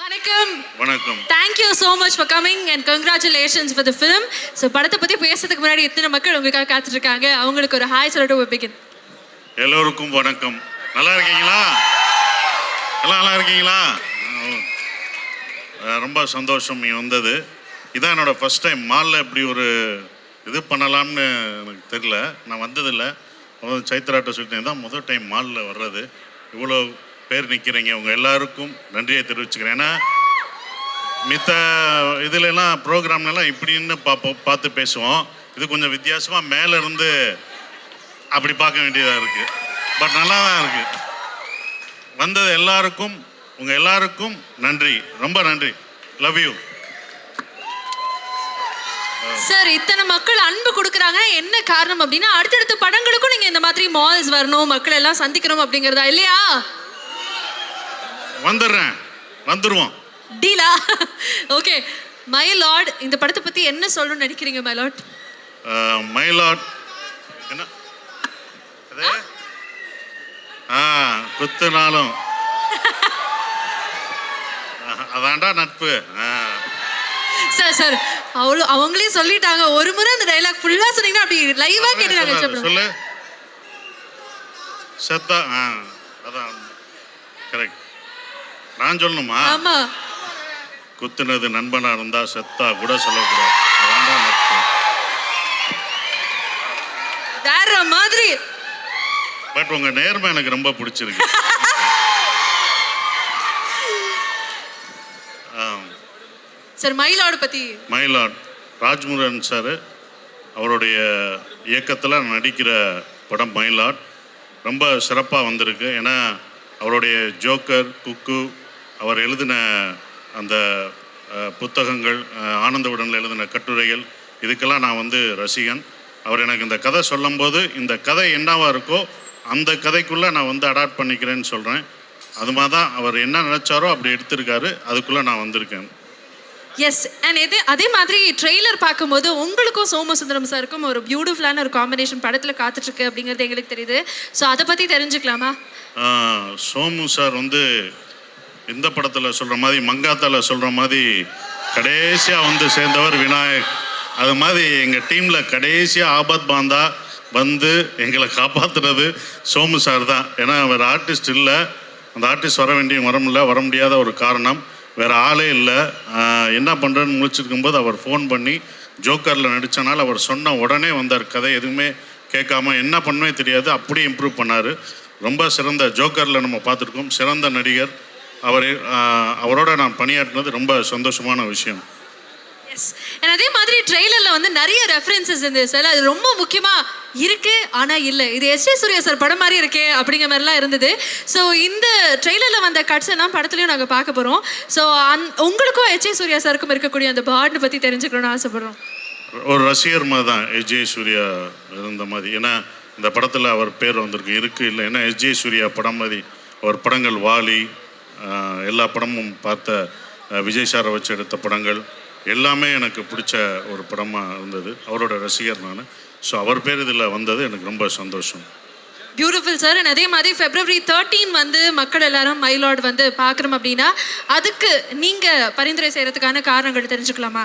வணக்கம். வணக்கம். Thank you so much for coming and congratulations for the film. So படத்தை பத்தி பேசுறதுக்கு முன்னாடி இத்தனை மக்கள் உங்களுக்காக காத்துட்டு இருக்காங்க. அவங்களுக்கு ஒரு ஹாய் சொல்லிட்டு we begin. எல்லோருக்கும் வணக்கம். நல்லா இருக்கீங்களா? எல்லாம் நல்லா இருக்கீங்களா? ரொம்ப சந்தோஷம் நீ வந்தது. இதான் என்னோட ஃபர்ஸ்ட் டைம் மாலில் இப்படி ஒரு இது பண்ணலாம்னு எனக்கு தெரியல. நான் வந்ததில்லை. சைத்ராட்ட சொல்லிட்டேன் தான் முதல் டைம் மாலில் வர்றது. இவ்வளோ பேர் நிற்கிறீங்க. உங்கள் எல்லாருக்கும் நன்றியை தெரிவிச்சுக்கிறேன். ஏன்னா மித்த இதுலலாம் ப்ரோக்ராம்லாம் இப்படின்னு பார்த்து பேசுவோம். இது கொஞ்சம் வித்தியாசமாக மேலேருந்து அப்படி பார்க்க வேண்டியதாக இருக்குது. பட் நல்லா தான் இருக்குது. வந்தது எல்லாருக்கும் உங்கள் எல்லாருக்கும் நன்றி, ரொம்ப நன்றி. Love you sir. இத்தனை மக்கள் அன்பு கொடுக்குறாங்க, என்ன காரணம் அப்படின்னா அடுத்தடுத்த படங்களுக்கும் நீங்கள் இந்த மாதிரி மால்ஸ் வரணும், மக்கள் எல்லாம் சந்திக்கணும் அப்படிங்கிறதா இல்லையா? வந்துருவோம் டீலா? ஓகே. மை லார்ட், இந்த படத்தை பற்றி என்ன சொல்லணும்னு நினைக்கிறீங்க மை லார்ட்? மை லார்ட் என்ன குத்துனாலும் அதான்டா நட்பு. சார் சார் அவங்களே சொல்லிட்டாங்க. ஒரு முறை அந்த டைலாக் ஃபுல்லா சொன்னீங்கன்னா அப்படி லைவா கேட்டுறாங்க. சொல்லு. சத்தா அதான் கரெக்ட். நான் சொல்லணுமா? ஆமா. குத்துனது நண்பனா இருந்தா செத்தா கூட சொல்லக்கூடாது. அதான்டா நட்பு. வேற மாதிரி. பட் உங்க நேர்மை எனக்கு ரொம்ப பிடிச்சிருக்கு. சார் மயிலாடு பத்தி. மயிலாட் ராஜ்முருகன் சார் அவருடைய இயக்கத்தில் நடிக்கிற படம் மயிலாட் ரொம்ப சிறப்பாக வந்திருக்கு. ஏன்னா அவருடைய ஜோக்கர், குக்கு, அவர் எழுதின அந்த புத்தகங்கள், ஆனந்த விடனில் எழுதின கட்டுரைகள், இதுக்கெல்லாம் நான் வந்து ரசிகன். அவர் எனக்கு இந்த கதை சொல்லும்போது இந்த கதை என்னவாக இருக்கோ அந்த கதைக்குள்ளே நான் வந்து அடாப்ட் பண்ணிக்கிறேன்னு சொல்கிறேன். அது மாதிரி தான் அவர் என்ன நினச்சாரோ அப்படி எடுத்திருக்காரு. அதுக்குள்ளே நான் வந்திருக்கேன். எஸ். அண்ட் அதே மாதிரி ட்ரெய்லர் பார்க்கும்போது உங்களுக்கும் சோமசுந்தரம் சாருக்கும் ஒரு பியூட்டிஃபுல்லான ஒரு காம்பினேஷன் படத்தில் காத்துட்ருக்கு அப்படிங்கிறது எங்களுக்கு தெரியுது. ஸோ அதை பற்றி தெரிஞ்சுக்கலாமா? சோமு சார் வந்து இந்த படத்தில் சொல்கிற மாதிரி, மங்காத்தாவில் சொல்கிற மாதிரி கடைசியாக வந்து சேர்ந்தவர் விநாயக். அது மாதிரி எங்கள் டீமில் கடைசியாக ஆபத் பாந்தா வந்து எங்களை காப்பாற்றுறது சோமு சார் தான். ஏன்னா வேறு ஆர்டிஸ்ட் இல்லை. அந்த ஆர்டிஸ்ட் வர முடியாத ஒரு காரணம், வேறு ஆளே இல்லை. என்ன பண்ணுறேன்னு முடிச்சிருக்கும்போது அவர் ஃபோன் பண்ணி ஜோக்கரில் நடித்தனால அவர் சொன்ன உடனே வந்தார். கதை எதுவுமே கேட்காம என்ன பண்ணவே தெரியாது, அப்படியே இம்ப்ரூவ் பண்ணார். ரொம்ப சிறந்த ஜோக்கரில் நம்ம பார்த்துருக்கோம். சிறந்த நடிகர் அவரோட நான் பணியாற்றினது ரொம்ப சந்தோஷமான விஷயம். எஸ். அதே மாதிரி ட்ரெய்லரில் வந்து நிறைய ரெஃபரன்சஸ் இருந்தது சார். அது ரொம்ப முக்கியமாக இருக்குது ஆனால் இல்லை, இது எஸ். சூர்யா சார் படம் மாதிரி இருக்கே அப்படிங்கிற மாதிரிலாம் இருந்தது. ஸோ இந்த ட்ரெய்லரில் வந்த கட்ஸ் எல்லாம் படத்துலையும் நாங்கள் பார்க்க போகிறோம். ஸோ உங்களுக்கும் எஸ். சூர்யா சாருக்கும் இருக்கக்கூடிய அந்த பாண்டை பற்றி தெரிஞ்சுக்கணும்னு ஆசைப்படுறோம். ஒரு ரசிகர் மாதிரி தான் எஸ். சூர்யா இருந்த மாதிரி. ஏன்னா இந்த படத்தில் அவர் பேர் வந்திருக்கு இல்லை. ஏன்னா எஸ். சூர்யா படம் மாதிரி அவர் படங்கள், வாலி, எல்லா படமும் பார்த்த விஜய் சாரை வச்சு எடுத்த படங்கள் எல்லாமே எனக்கு பிடிச்ச ஒரு படமாக இருந்தது. அவரோட ரசிகர் நான். ஸோ அவர் பேர் இதில் வந்தது எனக்கு ரொம்ப சந்தோஷம். Beautiful sir. அதே மாதிரி February 13 வந்து மக்கள் எல்லாரும் மயிலாட் வந்து பார்க்குறோம் அப்படின்னா அதுக்கு நீங்கள் பரிந்துரை செய்கிறதுக்கான காரணங்கள் தெரிஞ்சுக்கலாமா?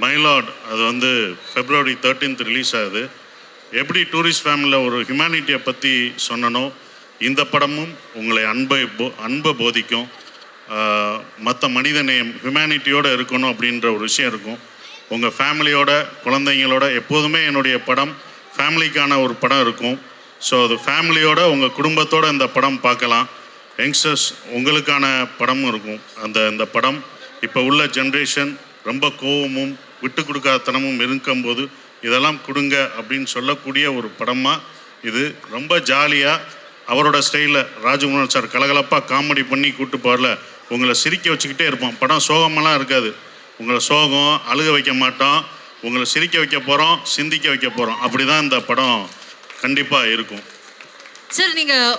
மயிலாட் அது வந்து February 13 ரிலீஸ் ஆகுது. எப்படி டூரிஸ்ட் ஃபேமிலியில் ஒரு ஹியூமனிட்டியை பற்றி சொன்னனோ இந்த படமும் உங்களை அன்பை போதிக்கும். மற்ற மனிதநேயம், ஹியூமனிட்டியோடு இருக்கணும் அப்படின்ற ஒரு விஷயம் இருக்கும். உங்கள் ஃபேமிலியோட, குழந்தைங்களோட எப்போதுமே என்னுடைய படம் ஃபேமிலிக்கான ஒரு படம் இருக்கும். ஸோ அது ஃபேமிலியோட, உங்கள் குடும்பத்தோடு இந்த படம் பார்க்கலாம். யங்ஸ்டர்ஸ் உங்களுக்கான படமும் இருக்கும். இந்த படம் இப்போ உள்ள ஜென்ரேஷன் ரொம்ப கோவமும் விட்டு கொடுக்காதனமும் இருக்கும்போது இதெல்லாம் கொடுங்க அப்படின்னு சொல்லக்கூடிய ஒரு படமாக இது. ரொம்ப ஜாலியாக அவரோட ஸ்டைலில் ராஜ்முருகன் சார் கலகலப்பாக காமெடி பண்ணி கூப்பிட்டு போகல, உங்களை சிரிக்க வச்சுக்கிட்டே இருப்போம். படம் சோகமெல்லாம் இருக்காது. உங்களை சோகம் அழுக வைக்க மாட்டோம். உங்களை சிரிக்க வைக்க போகிறோம், சிந்திக்க வைக்க போகிறோம். அப்படி தான் இந்த படம் கண்டிப்பாக இருக்கும். சார் நீங்கள்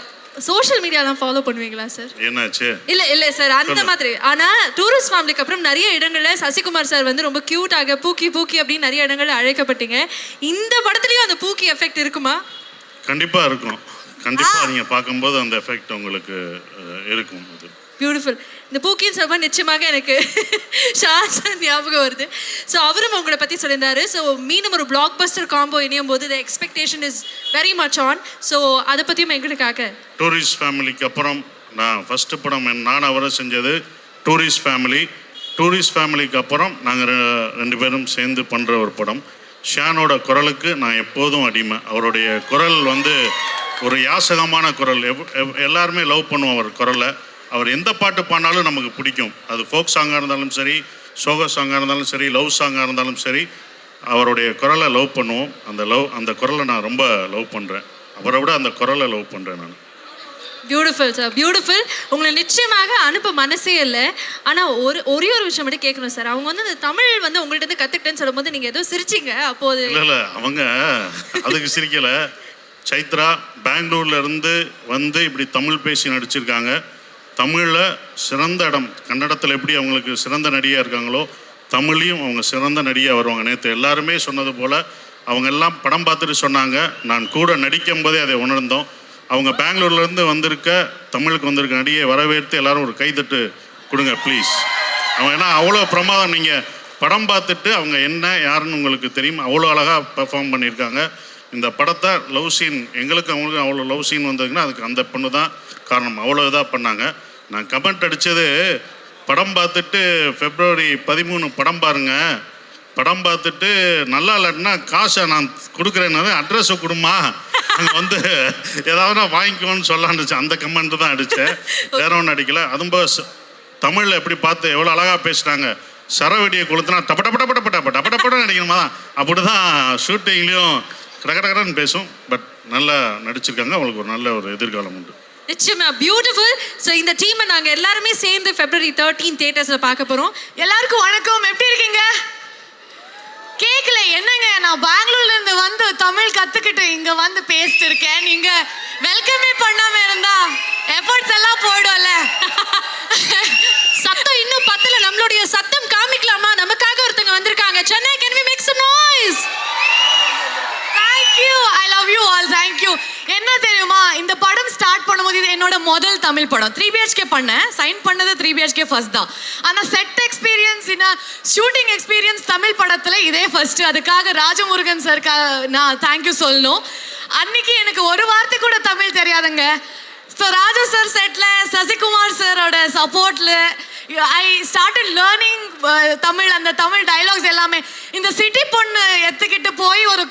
சோஷியல் மீடியாலாம் ஃபாலோ பண்ணுவீங்களா சார்? என்னாச்சு? இல்லை சார் அந்த மாதிரி. ஆனால் டூரிஸ்ட் ஃபேமிலிக்கு அப்புறம் நிறைய இடங்களில் சசிகுமார் சார் வந்து ரொம்ப க்யூட்டாக பூக்கி அப்படின்னு நிறைய இடங்களில் அழைக்கப்பட்டீங்க. இந்த படத்துலையும் அந்த பூக்கி எஃபெக்ட் இருக்குமா? கண்டிப்பாக இருக்கும். கண்டிப்பாக நீங்கள் பார்க்கும்போது அந்த எஃபெக்ட் உங்களுக்கு இருக்கும். அது பியூட்டிஃபுல். இந்த பூக்கின் சபா நிச்சயமாக எனக்கு ஷாஜான் ஞாபகம் வருது. ஸோ அவரும் உங்களை பற்றி சொல்லியிருந்தாரு. ஸோ மீண்டும் ஒரு பிளாக் பஸ்டர் காம்போ இணையும் போது the expectation is very much on. So அதை பற்றியும் எங்களுக்காக. டூரிஸ்ட் ஃபேமிலிக்கு அப்புறம் நான் ஃபஸ்ட்டு படம் நான் அவரை செஞ்சது டூரிஸ்ட் ஃபேமிலி. டூரிஸ்ட் ஃபேமிலிக்கு அப்புறம் நாங்கள் ரெண்டு பேரும் சேர்ந்து பண்ணுற ஒரு படம். ஷானோட குரலுக்கு நான் எப்போதும் அடிமை. அவருடைய குரல் வந்து ஒரு யாசகமான குரல். எல்லாருமே லவ் பண்ணுவோம் அவர் குரலை. அவர் எந்த பாட்டு பாடினாலும் நமக்கு பிடிக்கும். அது ஃபோக் சாங்காக இருந்தாலும் சரி, சோக சாங்காக இருந்தாலும் சரி, லவ் சாங்காக இருந்தாலும் சரி, அவருடைய குரலை லவ் பண்ணுவோம். அந்த குரலை நான் ரொம்ப லவ் பண்ணுறேன். அவரை விட அந்த குரலை லவ் பண்ணுறேன் நான். Beautiful sir, beautiful. உங்களை நிச்சயமாக அனுப்ப மனசே இல்லை. ஆனால் ஒரே ஒரு விஷயம் மட்டும் கேட்கணும் சார். அவங்க வந்து இந்த தமிழ் வந்து உங்கள்கிட்ட இருந்து கற்றுக்கிட்டேன்னு சொல்லும்போது நீங்கள் ஏதோ சிரிச்சிங்க. அப்போது இல்லை அவங்க அதுக்கு சிரிக்கலை. சைத்ரா பெங்களூர்ல இருந்து வந்து இப்படி தமிழ் பேசி நடிச்சிருக்காங்க. தமிழில் சிறந்த இடம். கன்னடத்தில் எப்படி அவங்களுக்கு சிறந்த நடிகையாக இருக்காங்களோ தமிழையும் அவங்க சிறந்த நடிகையாக வருவாங்க. நேற்று எல்லாருமே சொன்னது போல் அவங்க எல்லாம் படம் பார்த்துட்டு சொன்னாங்க. நான் கூட நடிக்கும் போதே அதை உணர்ந்தோம். அவங்க பெங்களூர்லேருந்து வந்திருக்க தமிழுக்கு வந்திருக்க நடிகையை வரவேற்று எல்லாரும் ஒரு கைதட்டு கொடுங்க ப்ளீஸ். அவங்க ஏன்னா அவ்வளோ பிரமாதம். நீங்கள் படம் பார்த்துட்டு அவங்க என்ன யாருன்னு உங்களுக்கு தெரியும். அவ்வளோ அழகாக பெர்ஃபார்ம் பண்ணியிருக்காங்க. இந்த படத்தை லவ் சீன் எங்களுக்கு அவங்களுக்கு அவ்வளோ லவ் சீன் வந்ததுன்னா அதுக்கு அந்த பொண்ணு தான் காரணம். அவ்வளோ இதாக பண்ணாங்க. நான் கமெண்ட் அடித்தது படம் பார்த்துட்டு February 13 படம் பாருங்கள், படம் பார்த்துட்டு நல்லா இல்லைன்னா காசை நான் கொடுக்குறேன்னு அட்ரஸை கொடுமா, அங்கே வந்து ஏதாவது நான் வாங்கிக்கோன்னு சொல்லான்னுச்சு. அந்த கமெண்ட் தான் அடித்தேன், வேற ஒன்றும் அடிக்கலை. அதுவும் தமிழில் எப்படி பார்த்து எவ்வளோ அழகாக பேசுகிறாங்க. சரவெடியை கொளுத்துனா டப்படப்படப்படப்படப்படப்படன்னு நடிக்கணுமா தான். அப்படி தான் ஷூட்டிங்லேயும் கடகடகடன்னு பேசும். பட் நல்லா நடிச்சிருக்காங்க. அவங்களுக்கு ஒரு நல்ல ஒரு எதிர்காலம் உண்டு. நிச்சயமா பியூட்டிஃபுல். ஸோ இந்த டீமை நாங்கள் எல்லாருமே சேர்ந்து February 13 தியேட்டர்ஸில் பார்க்க போகிறோம். எல்லாருக்கும் வணக்கம். எப்படி இருக்கீங்க? கேட்கல என்னங்க, நான் பெங்களூர்ல இருந்து வந்து தமிழ் கத்துக்கிட்டு இங்க வந்து பேசிட்டு இருக்கேன். நீங்க வெல்கமே பண்ணாம இருந்தா எஃபர்ட்ஸ் எல்லாம் போயிடும்ல. சத்தம் இன்னும் பத்தல. நம்மளுடைய சத்தம் காமிக்கலாமா? நமக்காக ஒருத்தங்க வந்திருக்காங்க. Chennai, can we make some noise? Thank you. I love you all. Thank you. என்ன தெரியுமா, இந்த படம் ஸ்டார்ட் பண்ணும்போது இது என்னோட முதல் தமிழ் படம். 3 BHK பண்ணேன். சைன் பண்ணது 3 BHK ஃபர்ஸ்ட் தான். ஆனால் set experience shooting experience Tamil படத்தில் இதே ஃபர்ஸ்ட். அதுக்காக ராஜமுருகன் சார்க்கா நான் தேங்க்யூ சொல்லணும். அன்னைக்கு எனக்கு ஒரு வார்த்தை கூட தமிழ் தெரியாதுங்க. So Raju sir settle Sasikumar சாரோட சப்போர்ட்டில் ஐ ஸ்டார்டட் லேர்னிங் தமிழ். அந்த தமிழ் டைலாக்ஸ் எல்லாமே இந்த சிட்டி பொண்ணு எடுத்துக்கிட்டு போய் ஒரு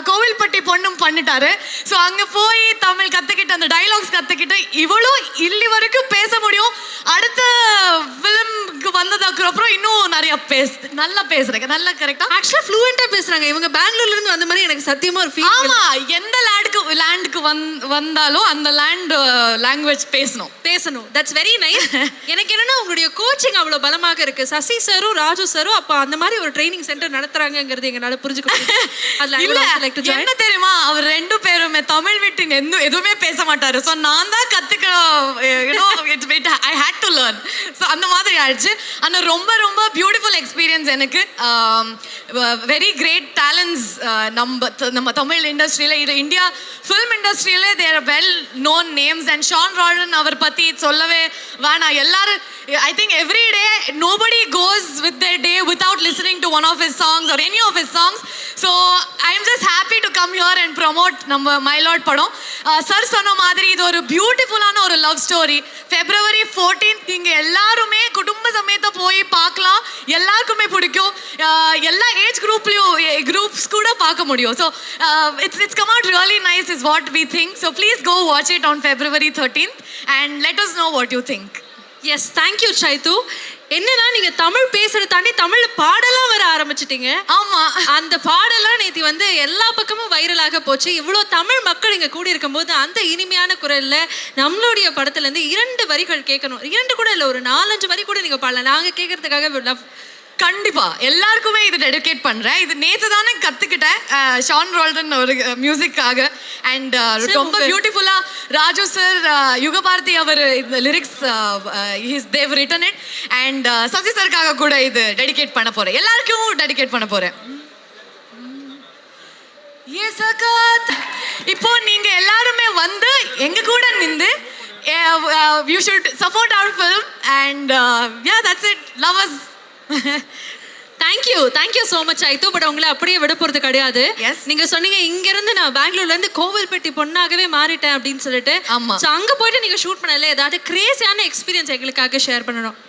கோவில்பட்டி பொண்ணும் பண்ணிட்டாரு. ஸோ அங்கே போய் தமிழ் கற்றுக்கிட்டு அந்த டைலாக்ஸ் கற்றுக்கிட்டு இவ்வளோ இல்லி வரைக்கும் பேச முடியும். அடுத்த ஃபிலிம்க்கு வந்ததுக்கு அப்புறம் இன்னும் நிறைய நல்லா பேசுறேங்க. நல்லா கரெக்டாக ஆக்சுவலாக ஃப்ளூயண்ட்டாக பேசுகிறாங்க. இவங்க பெங்களூர்லேருந்து வந்த மாதிரி எனக்கு சத்தியமாக ஒரு ஃபீல். ஆமாம், எந்த லேண்டுக்கு வந்தாலும் அந்த லாங்குவேஜ் பேசணும். That's very nice. எனக்கு என்னன்னா உங்களுடைய கோச்சிங் அவ்வளோ பலமாக இருக்கு. சசி சாரும் ராஜு சாரும் அப்போ அந்த மாதிரி ஒரு ட்ரைனிங் சென்டர் நடத்துறாங்கிறது எங்களால புரிஞ்சுக்க முடியும். என்ன தெரியுமா, அவர் 2 பேருமே தமிழ் விட்டு எதுவுமே பேச மாட்டாரு. ஸோ நான் தான் கத்துக்க I had to learn. So அந்த மாதிரி ஆயிடுச்சு. ஆனால் ரொம்ப ரொம்ப பியூட்டிஃபுல் எக்ஸ்பீரியன்ஸ் எனக்கு. வெரி கிரேட் டேலண்ட்ஸ் நம்ம தமிழ் இண்டஸ்ட்ரியில், இது இந்தியா ஃபிலிம் இண்டஸ்ட்ரியில் their well known names. And Sean Roldan அவர் பற்றி சொல்லவே வேணாம். எல்லாரும் I think every day nobody goes with their day without listening to one of his songs or any of his songs. So I am just happy to come here and promote நம்ம My Lord படம். Sir சொன்ன மாதிரி இது ஒரு பியூட்டிஃபுல்லான ஒரு love story. February 14 நீங்க எல்லாருமே குடும்ப சமேத போய் பார்க்கலாம். எல்லாருக்குமே பிடிக்கும். எல்லா ஏஜ் குரூப்ஸ் கூட பார்க்க முடியும். So it's come out really nice is what we think. So please go watch it on February 13th and let us know what you think. Yes, thank you Saithu. என்னன்னா நீங்க தமிழ் பேசுறத தாண்டி தமிழ்ல பாடலாம் வர ஆரம்பிச்சிட்டீங்க. ஆமா, அந்த பாடலாம் நேத்தி வந்து எல்லா பக்கமும் வைரலாக போச்சு. இவ்வளோ தமிழ் மக்கள் இங்க கூடி இருக்கும்போது அந்த இனிமையான குரல்ல நம்மளுடைய படத்துல இருந்து 2 வரிகள் கேட்கணும். 2 கூட இல்லை, ஒரு 4-5 வரி கூட நீங்க பாடலாம். நாங்க கேட்கறதுக்காக கண்டிப்பா எல்லாருக்குமே இது டெடிகேட் பண்றேன். இது நேத்து தானே கத்துக்கிட்டேன் ஷான் ரால்டன் ஒரு மியூசிக்காக. அண்ட் ரொம்ப பியூட்டிஃபுல்லா ராஜு சார், யுகபாரதி அவர் இந்த lyrics they've written it. And Sasi சாருக்காக கூட இது டெடிகேட் பண்ண போறேன். எல்லாருக்கும் டெடிகேட் பண்ண போறேன். இப்போ நீங்க எல்லாருமே வந்து எங்க கூட நின்று you should support our film and yeah, that's it. Love us. Thank you so much ஐத்து. பட் உங்களை அப்படியே விட போகிறது கிடையாது. Yes. நீங்க சொன்னீங்க இங்கேருந்து நான் பெங்களூர்லேருந்து கோவில்பட்டி பொண்ணாகவே மாறிட்டேன் அப்படின்னு சொல்லிட்டு. ஆமா. ஸோ அங்கே போயிட்டு நீங்கள் ஷூட் பண்ணல, ஏதாவது கிரேசியான எக்ஸ்பீரியன்ஸ் எங்களுக்காக ஷேர் பண்ணணும்.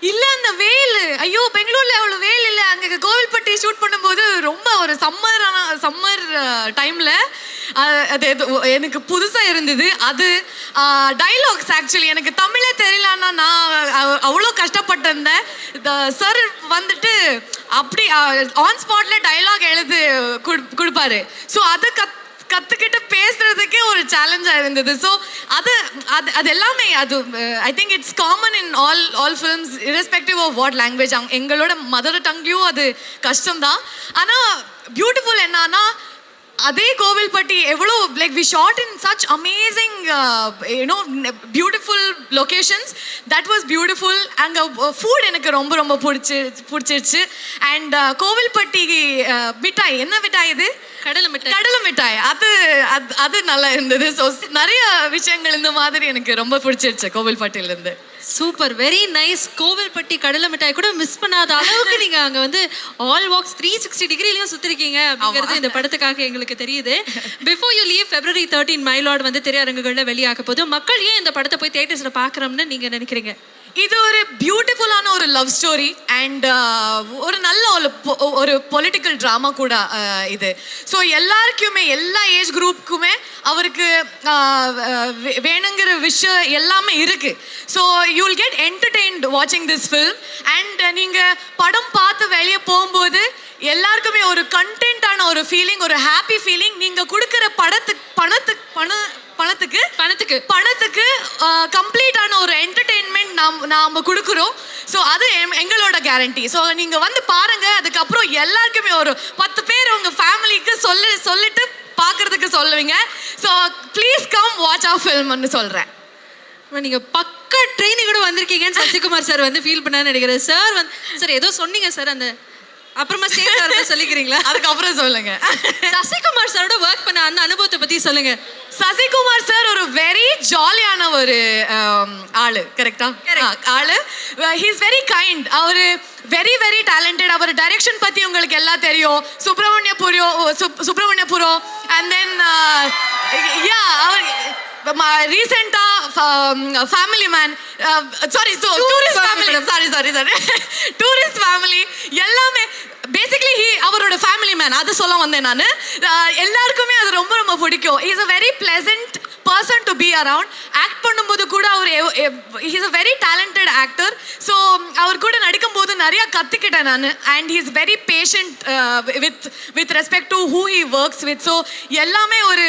இல்ல அந்த வெயில், ஐயோ பெங்களூர்ல அவ்வளவு வெயில் இல்ல. அங்க கோவில்பட்டி ஷூட் பண்ணும்போது ரொம்ப ஒரு சம்மர் டைம்ல அது எனக்கு புதுசா இருந்தது. அது டைலாக்ஸ் ஆக்சுவலி எனக்கு தமிழே தெரியலன்னா நான் அவ்வளோ கஷ்டப்பட்டிருந்தேன். சார் வந்துட்டு அப்படி ஆன் ஸ்பாட்ல டைலாக் எழுது கொடுப்பாரு. ஸோ அதை கற்றுக்கிட்டு பேசுறதுக்கே ஒரு சேலஞ்சாக இருந்தது. ஸோ அது எல்லாமே அது I think it's common in all films irrespective of what language. எங்களோட மதர் டங்லையும் அது கஷ்டம்தான். ஆனால் பியூட்டிஃபுல் என்னன்னா அதே கோவில்பட்டி எவ்வளோ like we shot in such amazing you know beautiful locations. That was beautiful. அங்கே ஃபுட் எனக்கு ரொம்ப ரொம்ப பிடிச்சிருச்சு. அண்ட் கோவில்பட்டி மிட்டாய், என்ன மிட்டாய் இது? கடலை மிட்டாய். அது நல்லா இருந்தது. ஸோ நிறைய விஷயங்கள் இந்த மாதிரி எனக்கு ரொம்ப பிடிச்சிருச்சு கோவில்பட்டியிலேருந்து. Super, very nice. கோவில்பட்டி கடலை மிட்டாய் கூட மிஸ் பண்ணாத அளவுக்கு நீங்க அங்க வந்து ஆல் வாக்ஸ் 360 டிகிரிலையும் சுத்திருக்கீங்க அப்படிங்கிறது இந்த படத்துக்காக எங்களுக்கு தெரியுது. Before you leave February 13 my Lord வந்து திரையரங்குகளில் வெளியாக போது. மக்கள் ஏன் இந்த படத்தை போய் தியேட்டர்ஸ்ல பார்க்கறோம்னு நீங்க நினைக்கிறீங்க? இது ஒரு பியூட்டிஃபுல்லான ஒரு லவ் ஸ்டோரி அண்ட் ஒரு நல்ல ஒரு பொலிட்டிக்கல் ட்ராமா கூட இது. ஸோ எல்லாருக்குமே எல்லா ஏஜ் குரூப்புக்குமே அவருக்கு வேணுங்கிற விஷயம் எல்லாமே இருக்கு. So you will get entertained வாட்சிங் திஸ் ஃபில்ம். அண்ட் நீங்கள் படம் பார்த்து வெளியே போகும்போது எல்லாருக்குமே ஒரு கண்டென்ட்டான ஒரு ஃபீலிங், ஒரு ஹாப்பி ஃபீலிங். நீங்கள் கொடுக்குற பணத்துக்கு கம்ப்ளீட்டான ஒரு என்டர்டெயின்மெண்ட் நாம் கொடுக்குறோம். ஸோ அது எங்களோட கேரண்டி. ஸோ நீங்கள் வந்து பாருங்க. அதுக்கப்புறம் எல்லாருக்குமே ஒரு 10 பேர் உங்கள் ஃபேமிலிக்கு சொல்லிட்டு பார்க்கறதுக்கு சொல்லுவீங்க. So please come watch our ஃபில்ம்னு சொல்கிறேன். நீங்க பக்க ட்ரெயினிங் கூட வந்திருக்கீங்கன்னு சசிகுமார் சார் வந்து ஃபீல் பண்ணான்னு நினைக்கிறேன். சார் வந்து சார் ஏதோ சொன்னீங்க சார், அந்த அப்புறமா ஸ்டேஜ் சொல்லிக்கிறீங்களா? அதுக்கப்புறம் சொல்லுங்க. சசிகுமார் சாரோட ஒர்க் பண்ண அந்த அனுபவத்தை பத்தி சொல்லுங்க. சசிகுமார் சார் ஒரு வெரி ஜாலியான ஒரு ஆளு. கரெக்டா? ஆளு. He is very kind. அவரு வெரி வெரி டேலண்டட். அவர் டைரக்ஷன் பத்தி உங்களுக்கு எல்லாம் தெரியும். சுப்பிரமணியபுரம் அண்ட் தென் யா அவர் ரீசெண்டா ஃபேமிலி மேன் டூரிஸ்ட் ஃபேமிலி எல்லாமே பேசிக்லி அவரோட ஃபேமிலி மேன். அது சொல்ல வந்தேன் நான். எல்லாருக்குமே அது ரொம்ப ரொம்ப பிடிக்கும். Is a very pleasant person to be around. Act பண்ணும்போது கூட அவர் is a very talented actor. So அவர் கூட நடிக்கும்போது நிறையா கற்றுக்கிட்டேன் நான். And he is very patient with respect to who he works with. So எல்லாமே ஒரு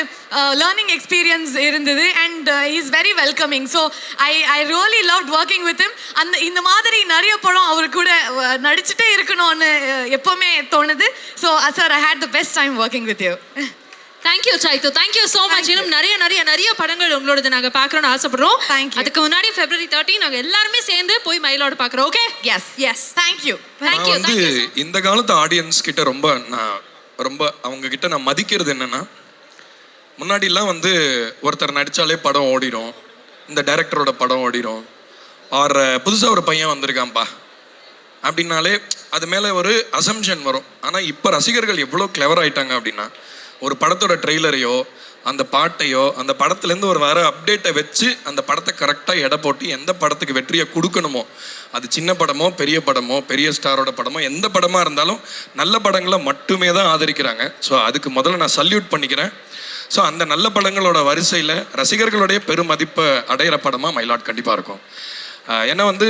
லேர்னிங் எக்ஸ்பீரியன்ஸ் இருந்தது. And he is very welcoming. So I really loved working with him. இந்த மாதிரி நிறைய படம் அவர் கூட நடிச்சுட்டே இருக்கணும்னு எப்போவுமே தோணுது. So sir, I had the best time working with you. Thank you Saithu, thank you so much. இன்னும் நிறைய படங்கள் உங்களோட நாங்க பார்க்கணும்னு ஆசைப்படுறோம். அதுக்கு முன்னாடி February 13 நாங்க எல்லாருமே சேர்ந்து போய் மயிலோட பார்க்குறோம். ஓகே? எஸ். தேங்க்யூ. இந்த காலத்து ஆடியன்ஸ் கிட்ட ரொம்ப அவங்க கிட்ட நான் மதிக்கிறது என்னன்னா, முன்னாடிலாம் வந்து ஒருத்தர் நடிச்சாலே படம் ஓடிடும், இந்த டைரக்டரோட படம் ஓடிடும், புதுசாக ஒரு பையன் வந்திருக்கான்ப்பா அப்படின்னாலே அது மேலே ஒரு அசம்ஷன் வரும். ஆனால் இப்போ ரசிகர்கள் எவ்வளோ கிளவர் ஆயிட்டாங்க அப்படின்னா, ஒரு படத்தோட ட்ரெய்லரையோ அந்த பாட்டையோ அந்த படத்துலேருந்து ஒரு வர அப்டேட்டை வச்சு அந்த படத்தை கரெக்டாக எடை போட்டு எந்த படத்துக்கு வெற்றியை கொடுக்கணுமோ, அது சின்ன படமோ பெரிய படமோ பெரிய ஸ்டாரோட படமோ எந்த படமாக இருந்தாலும் நல்ல படங்களை மட்டுமே தான் ஆதரிக்கிறாங்க. ஸோ அதுக்கு முதல்ல நான் சல்யூட் பண்ணிக்கிறேன். ஸோ அந்த நல்ல படங்களோட வரிசையில் ரசிகர்களுடைய பெருமதிப்பை அடையிற படமாக மயிலாட் கண்டிப்பாக இருக்கும். ஏன்னா வந்து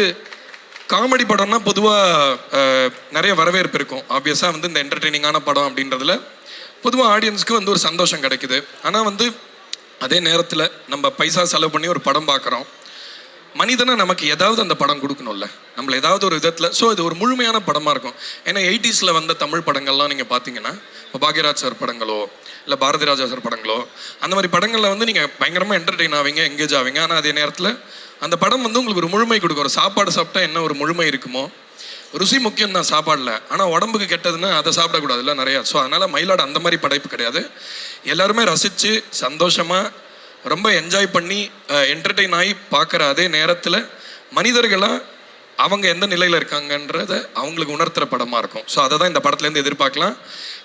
காமெடி படம்னா பொதுவாக நிறைய வரவேற்பு இருக்கும். ஆப்வியஸாக வந்து இந்த என்டர்டெய்னிங்கான படம் அப்படின்றதுல பொதுவாக ஆடியன்ஸ்க்கு வந்து ஒரு சந்தோஷம் கிடைக்குது. ஆனால் வந்து அதே நேரத்தில் நம்ம பைசா செலவு பண்ணி ஒரு படம் பார்க்குறோம். மனிதனை நமக்கு ஏதாவது அந்த படம் கொடுக்கணும்ல, நம்மளை ஏதாவது ஒரு விதத்தில். ஸோ இது ஒரு முழுமையான படமாக இருக்கும். ஏன்னா 80s வந்த தமிழ் படங்கள்லாம் நீங்கள் பார்த்தீங்கன்னா, இப்போ பாக்யராஜ் சார் படங்களோ இல்லை பாரதி ராஜா சார் படங்களோ அந்த மாதிரி படங்களில் வந்து நீங்கள் பயங்கரமாக என்டர்டெயின் ஆவீங்க, எங்கேஜ் ஆவீங்க. ஆனால் அதே நேரத்தில் அந்த படம் வந்து உங்களுக்கு ஒரு முழுமை கொடுக்கும். ஒரு சாப்பாடு சாப்பிட்டா என்ன ஒரு முழுமை இருக்குமோ, ருசி முக்கியம் தான் சாப்பாடில், ஆனால் உடம்புக்கு கெட்டதுன்னா அதை சாப்பிடக்கூடாதுல்ல நிறையா. ஸோ அதனால் மயிலாடு அந்த மாதிரி படைப்பு கிடையாது. எல்லாருமே ரசித்து சந்தோஷமாக ரொம்ப என்ஜாய் பண்ணி என்டர்டெயின் ஆகி பார்க்குற அதே நேரத்தில் மனிதர்களாக அவங்க எந்த நிலையில் இருக்காங்கன்றத அவங்களுக்கு உணர்த்துற படமாக இருக்கும். ஸோ அதை தான் இந்த படத்துலேருந்து எதிர்பார்க்கலாம்.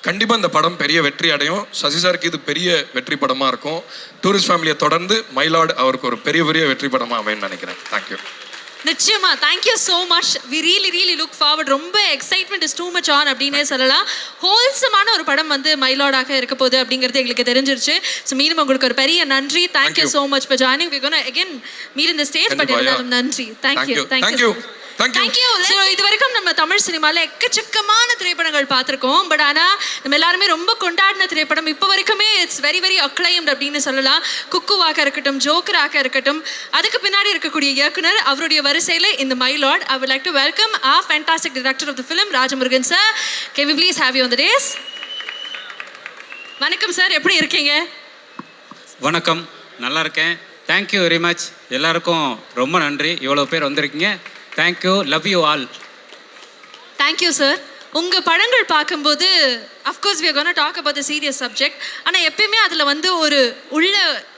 கண்டிப்பாக இந்த படம் பெரிய வெற்றி அடையும். சசி சாருக்கு இது பெரிய வெற்றி படமாக இருக்கும். டூரிஸ்ட் ஃபேமிலியை தொடர்ந்து மைலாட் அவருக்கு ஒரு பெரிய பெரிய வெற்றி படமாக அமைன்னு நினைக்கிறேன். தேங்க்யூ. நிச்சயமா thank you so much. We really look forward. ரொம்ப excitement is too much on அப்படின்னே சொல்லலாம். ஹோல்சமான ஒரு படம் வந்து மைலாடாக இருக்க போகுது அப்படிங்கிறது எங்களுக்கு தெரிஞ்சிருச்சு. ஸோ மீண்டும் உங்களுக்கு ஒரு பெரிய நன்றி. Thank you so much for joining. We gonna again meet in the stage. But இருந்தாலும் நன்றி. தேங்க்யூ. தேங்க்யூ. ஸோ இது வரைக்கும் நம்ம தமிழ் சினிமாவில் எக்கச்சக்கமான திரைப்படங்கள் பார்த்துருக்கோம். பட் ஆனால் நம்ம எல்லாருமே ரொம்ப கொண்டாடின திரைப்படம் இப்போ வரைக்குமே இட்ஸ் வெரி வெரி அக்ளைம்ட் அப்படின்னு சொல்லலாம். குக்குவாக இருக்கட்டும், ஜோக்கராக இருக்கட்டும், அதுக்கு பின்னாடி இருக்கக்கூடிய இயக்குனர் அவருடைய வரிசையில் இந்த myeloid. I would like to welcome our fantastic director of the film, Rajamurugan sir. Can we please have you on the dais? வணக்கம் சார், எப்படி இருக்கீங்க? வணக்கம், நல்லா இருக்கேன். Thank you very much. எல்லாருக்கும் ரொம்ப நன்றி, இவ்வளோ பேர் வந்திருக்கீங்க. Thank you, love you all. Thank you sir. உங்கள் படங்கள் பார்க்கும்போது of course we are going to talk about the serious subject. ஆனால் எப்பயுமே அதில் வந்து ஒரு உள்ள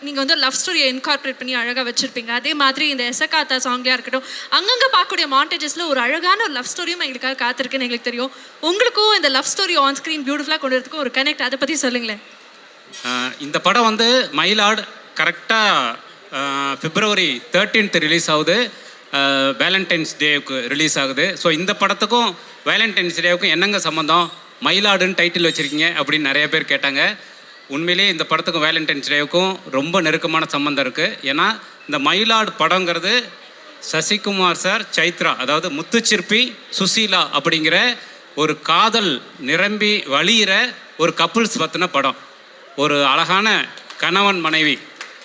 நீங்கள் வந்து ஒரு லவ் ஸ்டோரியை இன்கார்பரேட் பண்ணி அழகாக வச்சுருப்பீங்க. அதே மாதிரி இந்த எசகாத்தா சாங்லேயா இருக்கட்டும், அங்கங்கே பார்க்கக்கூடிய மாண்டேஜஸில் ஒரு அழகான ஒரு லவ் ஸ்டோரியும் எங்களுக்காக காத்திருக்குன்னு எங்களுக்கு தெரியும். உங்களுக்கும் இந்த லவ் ஸ்டோரி ஆன் ஸ்க்ரீன் பியூட்டிஃபுல்லாக கொண்டு வரதுக்கும் ஒரு கனெக்ட், அதை பற்றி சொல்லுங்களேன். இந்த படம் வந்து மைலாட் கரெக்டாக February 13th ரிலீஸ் ஆகுது. வேலண்டைன்ஸ் டேவுக்கு ரிலீஸ் ஆகுது. ஸோ இந்த படத்துக்கும் வேலண்டைன்ஸ் டேவுக்கும் என்னங்க சம்மந்தம், மைலாடுன்னு டைட்டில் வச்சுருக்கீங்க அப்படின்னு நிறைய பேர் கேட்டாங்க. உண்மையிலேயே இந்த படத்துக்கும் வேலண்டைன்ஸ் டேவுக்கும் ரொம்ப நெருக்கமான சம்மந்தம் இருக்குது. ஏன்னா இந்த மைலாடு படங்கிறது சசிகுமார் சார், சைத்ரா, அதாவது முத்துச்சிற்பி, சுசீலா அப்படிங்கிற ஒரு காதல் நிரம்பி வழியிற ஒரு கப்புள்ஸ் பற்றின படம். ஒரு அழகான கணவன் மனைவி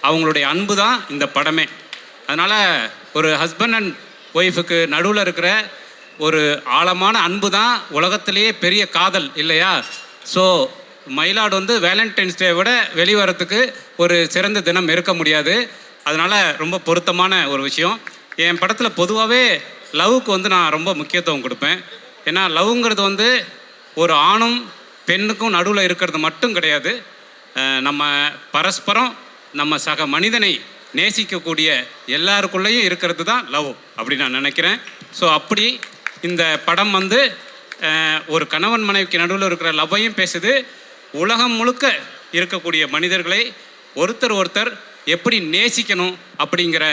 அவங்களுடைய அன்பு தான் இந்த படமே. அதனால் ஒரு ஹஸ்பண்ட் அண்ட் ஒய்ஃபுக்கு நடுவில் இருக்கிற ஒரு ஆழமான அன்பு தான் உலகத்திலேயே பெரிய காதல் இல்லையா? ஸோ மயிலாடு வந்து வேலண்டைன்ஸ் டே விட வெளிவரத்துக்கு ஒரு சிறந்த தினம் இருக்க முடியாது. அதனால் ரொம்ப பொருத்தமான ஒரு விஷயம். என் படத்தில் பொதுவாகவே லவ்வுக்கு வந்து நான் ரொம்ப முக்கியத்துவம் கொடுப்பேன். ஏன்னா லவ்ங்கிறது வந்து ஒரு ஆணும் பெண்ணுக்கும் நடுவில் இருக்கிறது மட்டும் கிடையாது. நம்ம பரஸ்பரம் நம்ம சக மனிதனை நேசிக்கக்கூடிய எல்லாருக்குள்ளேயும் இருக்கிறது தான் லவ் அப்படி நான் நினைக்கிறேன். ஸோ அப்படி இந்த படம் வந்து ஒரு கணவன் மனைவிக்கு நடுவில் இருக்கிற லவ்வையும் பேசுது. உலகம் முழுக்க இருக்கக்கூடிய மனிதர்களை ஒருத்தர் எப்படி நேசிக்கணும் அப்படிங்கிற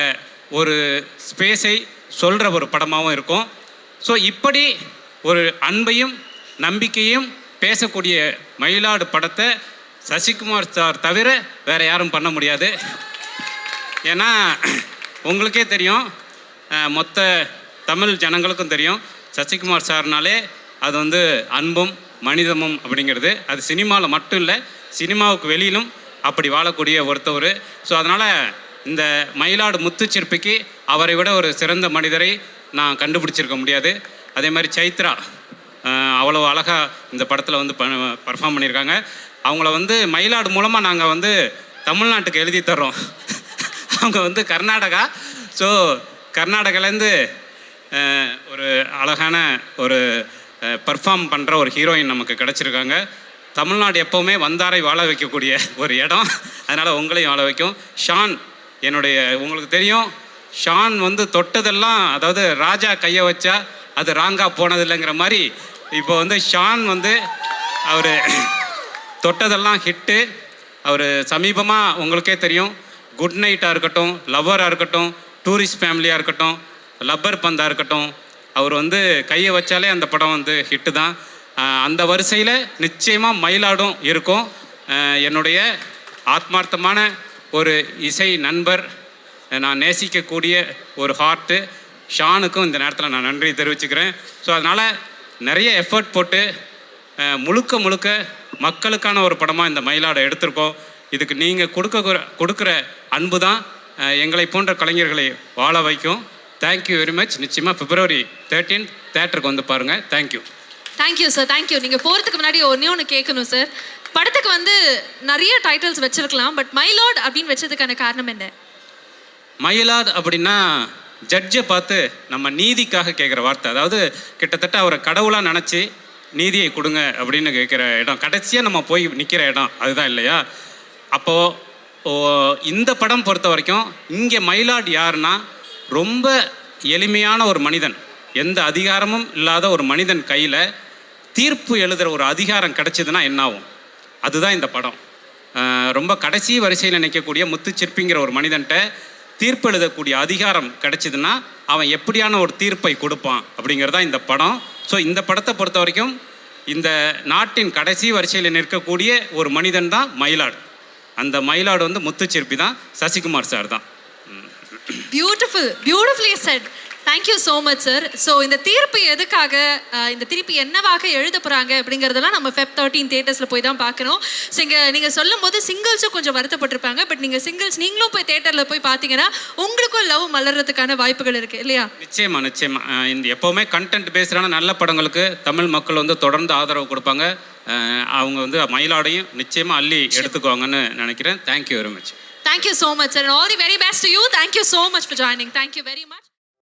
ஒரு ஸ்பேஸை சொல்கிற ஒரு படமாகவும் இருக்கும். ஸோ இப்படி ஒரு அன்பையும் நம்பிக்கையும் பேசக்கூடிய மயிலாடு படத்தை சசிகுமார் சார் தவிர வேறு யாரும் பண்ண முடியாது. ஏன்னா உங்களுக்கே தெரியும், மொத்த தமிழ் ஜனங்களுக்கும் தெரியும், சசிகுமார் சார்னாலே அது வந்து அன்பும் மனிதமும் அப்படிங்கிறது. அது சினிமாவில் மட்டும் இல்லை, சினிமாவுக்கு வெளியிலும் அப்படி வாழக்கூடிய ஒருத்தவர். ஸோ அதனால் இந்த மயிலாடு முத்துச்சிற்பிக்கு அவரை விட ஒரு சிறந்த மனிதரை நான் கண்டுபிடிச்சிருக்க முடியாது. அதே மாதிரி சைத்ரா அவ்வளோ அழகாக இந்த படத்தில் வந்து பர்ஃபார்ம் பண்ணியிருக்காங்க. அவங்கள வந்து மயிலாடு மூலமாக நாங்கள் வந்து தமிழ்நாட்டுக்கு எழுதி தர்றோம். அவங்க வந்து கர்நாடகா. ஸோ கர்நாடகாலேருந்து ஒரு அழகான ஒரு பர்ஃபார்ம் பண்ணுற ஒரு ஹீரோயின் நமக்கு கிடச்சிருக்காங்க. தமிழ்நாடு எப்போவுமே வந்தாரை வாழ வைக்கக்கூடிய ஒரு இடம். அதனால் உங்களையும் வாழ வைக்கும். ஷான், என்னுடைய உங்களுக்கு தெரியும், ஷான் வந்து தொட்டதெல்லாம், அதாவது ராஜா கையை வச்சா அது ராங்காக போனதில்லைங்கிற மாதிரி இப்போ வந்து ஷான் வந்து அவர் தொட்டதெல்லாம் ஹிட்டு. அவர் சமீபமாக உங்களுக்கே தெரியும், குட் நைட்டாக இருக்கட்டும், லவ்வராக இருக்கட்டும், டூரிஸ்ட் ஃபேமிலியாக இருக்கட்டும், லப்பர் பந்தாக இருக்கட்டும், அவர் வந்து கையை வச்சாலே அந்த படம் வந்து ஹிட்டு தான். அந்த வரிசையில் நிச்சயமாக மயிலாடும் இருக்கும். என்னுடைய ஆத்மார்த்தமான ஒரு இசை நண்பர், நான் நேசிக்கக்கூடிய ஒரு ஹார்ட்டு ஷானுக்கும் இந்த நேரத்தில் நான் நன்றி தெரிவிச்சுக்கிறேன். ஸோ அதனால் நிறைய எஃபர்ட் போட்டு முழுக்க மக்களுக்கான ஒரு படமாக இந்த மயிலாடை எடுத்திருக்கோம். இதுக்கு நீங்கள் கொடுக்குற அன்பு தான் எங்களை போன்ற கலைஞர்களை வாழ வைக்கும். Thank you very much. நிச்சயமாக February 13th தேட்டருக்கு வந்து பாருங்கள். தேங்க்யூ. Thank you sir, thank you. நீங்கள் போகிறதுக்கு முன்னாடி ஒன்று கேட்கணும் சார். படத்துக்கு வந்து நிறைய டைட்டில்ஸ் வச்சிருக்கலாம், பட் மைலாட் அப்படின்னு வச்சதுக்கான காரணம் என்ன? மயிலாட் அப்படின்னா ஜட்ஜை பார்த்து நம்ம நீதிக்காக கேட்குற வார்த்தை. அதாவது கிட்டத்தட்ட அவரை கடவுளாக நினச்சி நீதியை கொடுங்க அப்படின்னு கேட்குற இடம், கடைசியாக நம்ம போய் நிற்கிற இடம் அதுதான் இல்லையா? அப்போது இந்த படம் பொறுத்த வரைக்கும் இங்கே மயிலாட் யாருன்னா ரொம்ப எளிமையான ஒரு மனிதன், எந்த அதிகாரமும் இல்லாத ஒரு மனிதன் கையில் தீர்ப்பு எழுதுகிற ஒரு அதிகாரம் கிடச்சிதுன்னா என்ன ஆகும், அதுதான் இந்த படம். ரொம்ப கடைசி வரிசையில் நிற்கக்கூடிய முத்துச்சிற்பிங்கிற ஒரு மனிதன்ட்ட தீர்ப்பு எழுதக்கூடிய அதிகாரம் கிடச்சிதுன்னா அவன் எப்படியான ஒரு தீர்ப்பை கொடுப்பான் அப்படிங்கிறது தான் இந்த படம். ஸோ இந்த படத்தை பொறுத்த வரைக்கும் இந்த நாட்டின் கடைசி வரிசையில் நிற்கக்கூடிய ஒரு மனிதன் தான் மயிலாடு. அந்த மயிலாடு வந்து முத்துச்சிற்பி தான், சசிகுமார் சார் தான். Beautifully set. Thank you so much sir. So இந்த தீர்ப்பு எதுக்காக, இந்த தீர்ப்பு என்னவாக எழுத போகிறாங்க அப்படிங்கிறதெல்லாம் நம்ம Feb 13 தியேட்டர்ஸில் போய் தான் பார்க்கணும். ஸோ இங்கே நீங்கள் சொல்லும் போது சிங்கிள்ஸும் கொஞ்சம் வருத்தப்பட்டிருப்பாங்க. பட் நீங்கள் சிங்கிள்ஸ் நீங்களும் போய் தேட்டரில் போய் பார்த்தீங்கன்னா உங்களுக்கும் லவ் மலர்றதுக்கான வாய்ப்புகள் இருக்குது இல்லையா? நிச்சயமா. இந்த எப்போவுமே கண்டென்ட் பேசுகிறான நல்ல படங்களுக்கு தமிழ் மக்கள் வந்து தொடர்ந்து ஆதரவு கொடுப்பாங்க. அவங்க வந்து மயிலாடையும் நிச்சயமாக அள்ளி எடுத்துக்குவாங்கன்னு நினைக்கிறேன். Thank you very much. Thank you so much sir, and all the very best to you. Thank you so much for joining. Thank you very much.